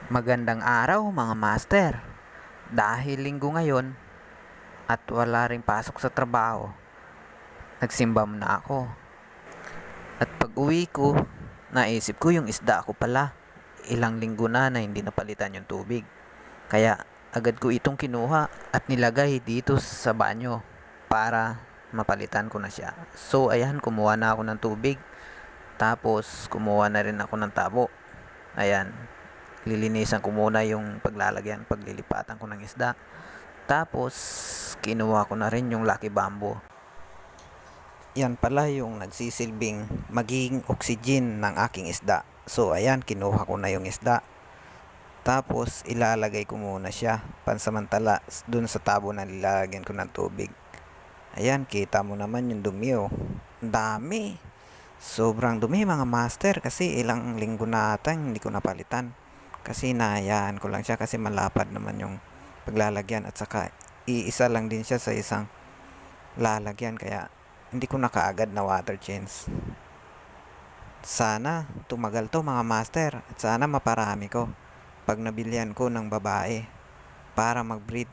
Magandang araw mga master. Dahil linggo ngayon at wala ring pasok sa trabaho, nagsimba muna ako. At pag uwi ko, naisip ko yung isda ko pala. Ilang linggo na hindi napalitan yung tubig. Kaya agad ko itong kinuha at nilagay dito sa banyo para mapalitan ko na siya. So ayan, kumuha na ako ng tubig. Tapos kumuha na rin ako ng tabo. Ayan, lilinisan ko muna yung paglalagyan, paglilipatan ko ng isda. Tapos, kinuha ko na rin yung Lucky Bamboo. Yan pala yung nagsisilbing magiging oxygen ng aking isda. So, ayan, kinuha ko na yung isda. Tapos, ilalagay ko muna siya pansamantala dun sa tabo na nilalagyan ko ng tubig. Ayan, kita mo naman yung dumi oh. Dami. Sobrang dumi mga master kasi ilang linggo na ata hindi ko napalitan. Kasi nahayaan ko lang siya kasi malapad naman yung paglalagyan at saka iisa lang din siya sa isang lalagyan kaya hindi ko na kaagad na water change. Sana tumagal to mga master at sana maparami ko pag nabilihan ko ng babae para mag-breed.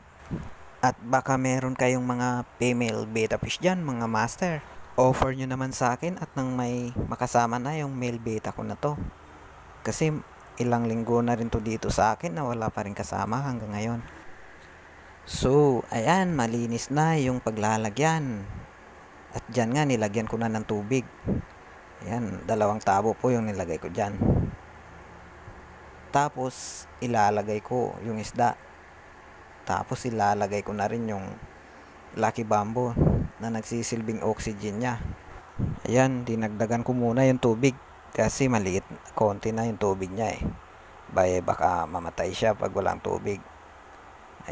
At baka meron kayong mga female betta fish dyan mga master. Offer nyo naman sa akin at nang may makasama na yung male beta ko na to. Kasi ilang linggo na rin to dito sa akin na wala pa rin kasama hanggang ngayon. So, ayan, malinis na yung paglalagyan. At dyan nga, nilagyan ko na ng tubig. Ayan, 2 tabo po yung nilagay ko dyan. Tapos, ilalagay ko yung isda. Tapos, ilalagay ko na rin yung Lucky Bamboo na nagsisilbing oxygen niya. Ayan, dinagdagan ko muna yung tubig kasi maliit, konti na yung tubig niya eh. Baka mamatay siya pag walang tubig.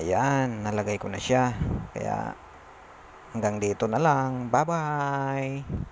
Ayan, nalagay ko na siya. Kaya hanggang dito na lang. Bye-bye!